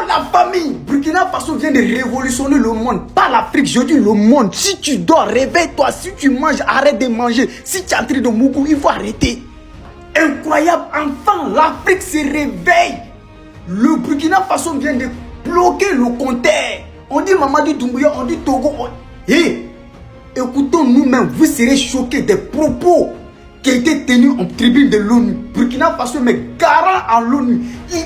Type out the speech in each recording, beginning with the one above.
La famille Burkina Faso vient de révolutionner le monde, pas l'Afrique, je dis le monde. Si tu dors, réveille-toi. Si tu manges, arrête de manger. Si tu es en train de Mougou, il faut arrêter. Incroyable, enfin, l'Afrique se réveille. Le Burkina Faso vient de bloquer le compteur. On dit Mamadou Doumbouya, on dit Togo. Hey, écoutons nous-mêmes, vous serez choqués des propos qui étaient tenus en tribune de l'ONU. Burkina Faso met garant en l'ONU. Il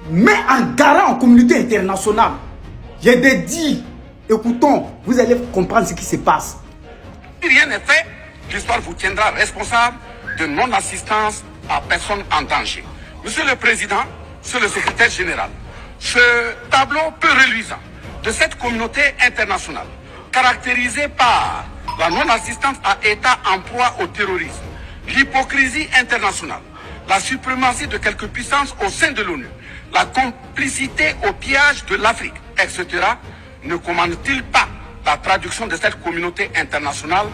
met en garant en communauté internationale. J'ai dit, écoutons, vous allez comprendre ce qui se passe. Si rien n'est fait, l'histoire vous tiendra responsable de non-assistance à personne en danger. Monsieur le Président, Monsieur le Secrétaire Général, ce tableau peu reluisant de cette communauté internationale, caractérisée par la non-assistance à États en proie au terrorisme, l'hypocrisie internationale, la suprématie de quelques puissances au sein de l'ONU, la complicité au pillage de l'Afrique, etc., ne commande-t-il pas la traduction de cette communauté internationale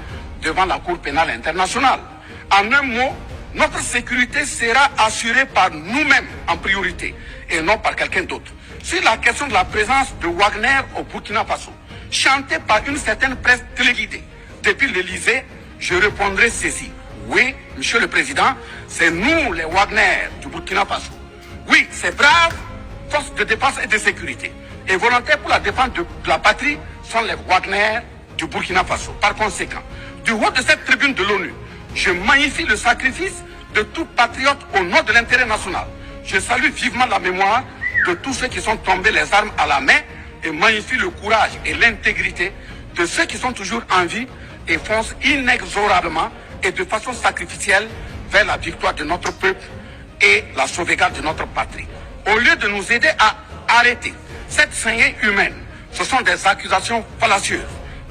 devant la Cour pénale internationale? En un mot, notre sécurité sera assurée par nous-mêmes en priorité et non par quelqu'un d'autre. Sur la question de la présence de Wagner au Burkina Faso, chantée par une certaine presse téléguidée depuis l'Élysée, je répondrai ceci. Oui, Monsieur le Président, c'est nous les Wagner du Burkina Faso. Oui, ces braves forces de défense et de sécurité et volontaires pour la défense de la patrie sont les Wagner du Burkina Faso. Par conséquent, du haut de cette tribune de l'ONU, je magnifie le sacrifice de tout patriote au nom de l'intérêt national. Je salue vivement la mémoire de tous ceux qui sont tombés les armes à la main et magnifie le courage et l'intégrité de ceux qui sont toujours en vie et foncent inexorablement et de façon sacrificielle vers la victoire de notre peuple et la sauvegarde de notre patrie. Au lieu de nous aider à arrêter cette saignée humaine, ce sont des accusations fallacieuses,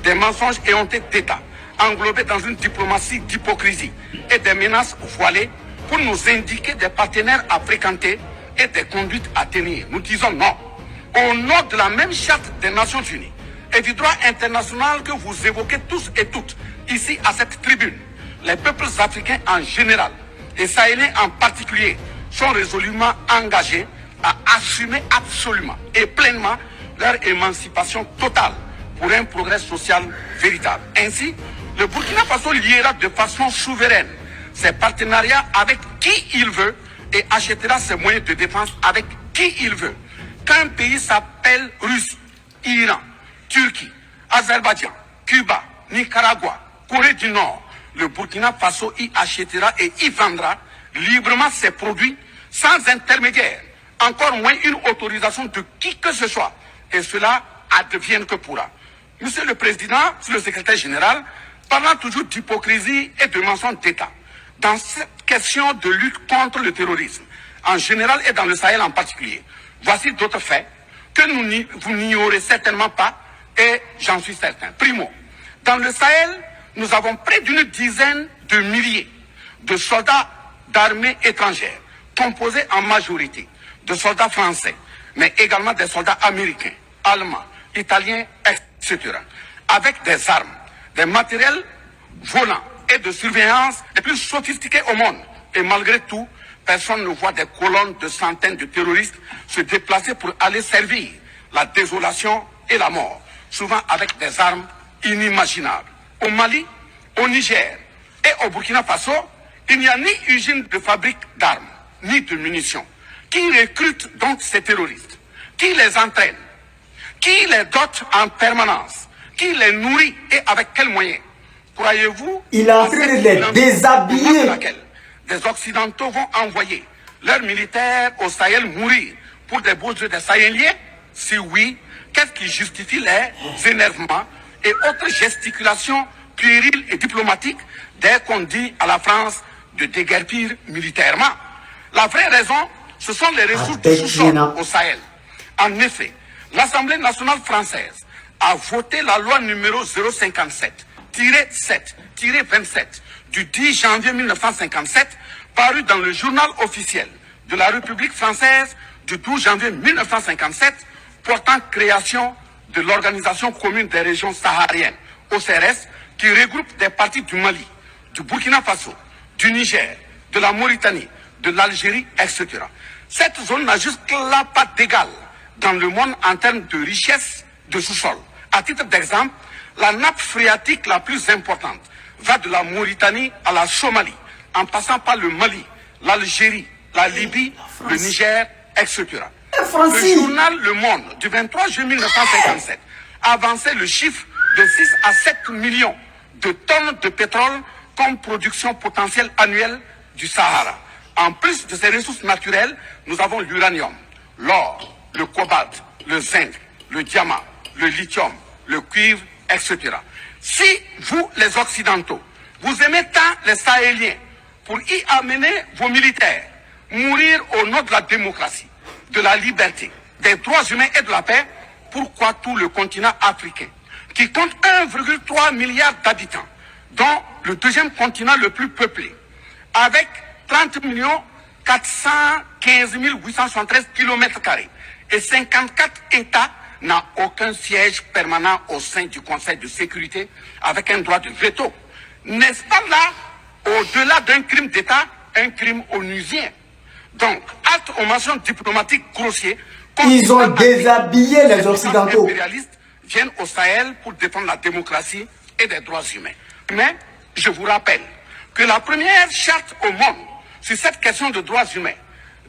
des mensonges éhontés d'État, englobés dans une diplomatie d'hypocrisie et des menaces voilées pour nous indiquer des partenaires à fréquenter et des conduites à tenir. Nous disons non. Au nom de la même charte des Nations Unies et du droit international que vous évoquez tous et toutes ici à cette tribune, les peuples africains en général et sahéliens en particulier sont résolument engagés à assumer absolument et pleinement leur émancipation totale pour un progrès social véritable. Ainsi, le Burkina Faso liera de façon souveraine ses partenariats avec qui il veut et achètera ses moyens de défense avec qui il veut. Quand un pays s'appelle Russie, Iran, Turquie, Azerbaïdjan, Cuba, Nicaragua, Corée du Nord, le Burkina Faso y achètera et y vendra librement ses produits sans intermédiaire, encore moins une autorisation de qui que ce soit. Et cela advienne que pourra. Monsieur le Président, Monsieur le Secrétaire Général, parlant toujours d'hypocrisie et de mensonge d'État, dans cette question de lutte contre le terrorisme, en général et dans le Sahel en particulier, voici d'autres faits que vous n'ignorez certainement pas et j'en suis certain. Primo, dans le Sahel, nous avons près d'une dizaine de milliers de soldats d'armées étrangères, composés en majorité de soldats français, mais également des soldats américains, allemands, italiens, etc., avec des armes, des matériels volants et de surveillance les plus sophistiqués au monde. Et malgré tout, personne ne voit des colonnes de centaines de terroristes se déplacer pour aller servir la désolation et la mort, souvent avec des armes inimaginables. Au Mali, au Niger et au Burkina Faso, il n'y a ni usine de fabrique d'armes, ni de munitions. Qui recrute donc ces terroristes? Qui les entraîne? Qui les dote en permanence? Qui les nourrit et avec quels moyens? Croyez-vous il a en train de les déshabiller? Des Occidentaux vont envoyer leurs militaires au Sahel mourir pour des beaux yeux des Sahéliens? Si oui, qu'est-ce qui justifie les énervements et autres gesticulations puériles et diplomatiques dès qu'on dit à la France de déguerpir militairement? La vraie raison, ce sont les ressources du sous-sol au Sahel. En effet, l'Assemblée nationale française a voté la loi numéro 057-7-27 du 10 janvier 1957, parue dans le journal officiel de la République française du 12 janvier 1957, portant création de l'Organisation commune des régions sahariennes, OCRS, qui regroupe des parties du Mali, du Burkina Faso, du Niger, de la Mauritanie, de l'Algérie, etc. Cette zone n'a jusque-là pas d'égal dans le monde en termes de richesse de sous-sol. À titre d'exemple, la nappe phréatique la plus importante va de la Mauritanie à la Somalie, en passant par le Mali, l'Algérie, la Libye, le Niger, etc. Le journal Le Monde du 23 juin 1957 avançait le chiffre de 6 à 7 millions de tonnes de pétrole comme production potentielle annuelle du Sahara. En plus de ces ressources naturelles, nous avons l'uranium, l'or, le cobalt, le zinc, le diamant, le lithium, le cuivre, etc. Si vous, les Occidentaux, vous aimez tant les Sahéliens pour y amener vos militaires, mourir au nom de la démocratie, de la liberté, des droits humains et de la paix, pourquoi tout le continent africain, qui compte 1,3 milliard d'habitants, dont le deuxième continent le plus peuplé, avec 30 415 873 km² et 54 États, n'a aucun siège permanent au sein du Conseil de sécurité avec un droit de veto. N'est-ce pas là, au-delà d'un crime d'État, un crime onusien? Donc, acte aux mentions diplomatiques grossiers, ils ont déshabillé les Occidentaux. Les impérialistes viennent au Sahel pour défendre la démocratie et des droits humains. Mais je vous rappelle que la première charte au monde sur cette question de droits humains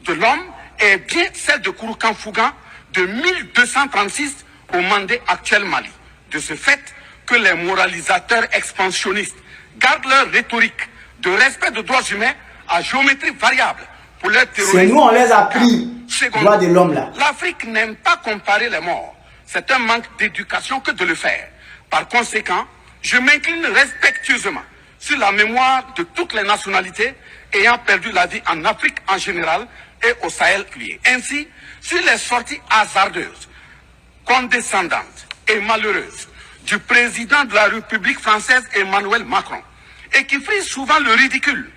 de l'homme est bien celle de Kouroukan Fougan de 1236 au Mandé actuel Mali. De ce fait que les moralisateurs expansionnistes gardent leur rhétorique de respect des droits humains à géométrie variable pour leur terrorisme. C'est nous, on les a pris, droits de l'homme là. L'Afrique n'aime pas comparer les morts. C'est un manque d'éducation que de le faire. Par conséquent, je m'incline respectueusement sur la mémoire de toutes les nationalités ayant perdu la vie en Afrique en général et au Sahel. Ainsi, sur les sorties hasardeuses, condescendantes et malheureuses du président de la République française Emmanuel Macron, et qui frise souvent le ridicule,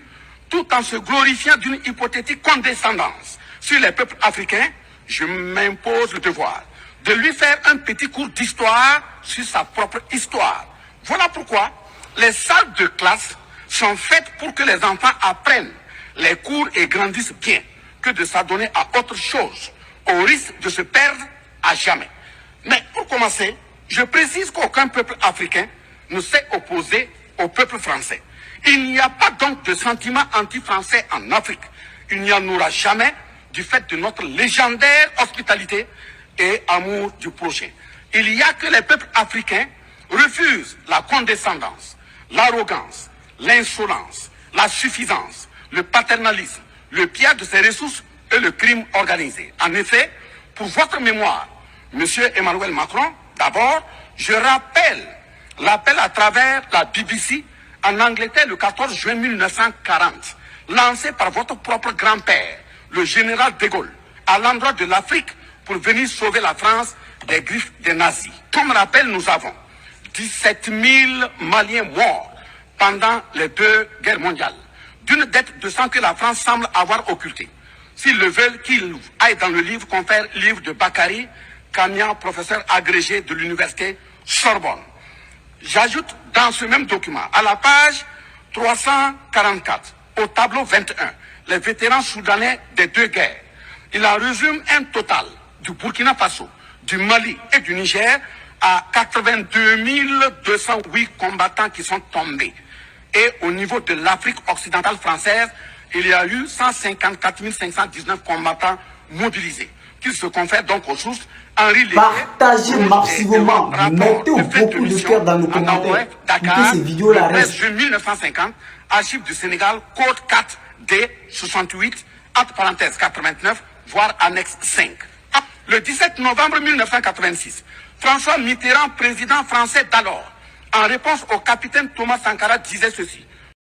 tout en se glorifiant d'une hypothétique condescendance sur les peuples africains, je m'impose le devoir de lui faire un petit cours d'histoire sur sa propre histoire. Voilà pourquoi les salles de classe sont faites pour que les enfants apprennent les cours et grandissent bien, que de s'adonner à autre chose, au risque de se perdre à jamais. Mais pour commencer, je précise qu'aucun peuple africain ne s'est opposé au peuple français. Il n'y a pas donc de sentiment anti-français en Afrique. Il n'y en aura jamais du fait de notre légendaire hospitalité et amour du prochain. Il y a que les peuples africains refusent la condescendance, l'arrogance, l'insolence, la suffisance, le paternalisme, le pillage de ses ressources et le crime organisé. En effet, pour votre mémoire, Monsieur Emmanuel Macron, d'abord, je rappelle l'appel à travers la BBC en Angleterre le 14 juin 1940, lancé par votre propre grand-père, le général de Gaulle, à l'endroit de l'Afrique pour venir sauver la France des griffes des nazis. Comme rappel, nous avons 17 000 Maliens morts pendant les 2 guerres mondiales, d'une dette de sang que la France semble avoir occultée. S'ils le veulent, qu'ils aillent dans le livre confère livre de Bakary Kamian, professeur agrégé de l'université Sorbonne. J'ajoute dans ce même document, à la page 344, au tableau 21, les vétérans soudanais des 2 guerres. Il en résume un total du Burkina Faso, du Mali et du Niger à 82 208 combattants qui sont tombés. Et au niveau de l'Afrique occidentale française, il y a eu 154 519 combattants mobilisés, qui se confèrent donc aux sources. Henri Léger, partagez massivement, mettez beaucoup de cœur dans nos commentaires. Écoutez ces vidéos-là. 13 juin 1950, archives du Sénégal, code 4 D 68, entre parenthèses 89, voire annexe 5. Le 17 novembre 1986, François Mitterrand, président français d'alors, en réponse au capitaine Thomas Sankara, disait ceci: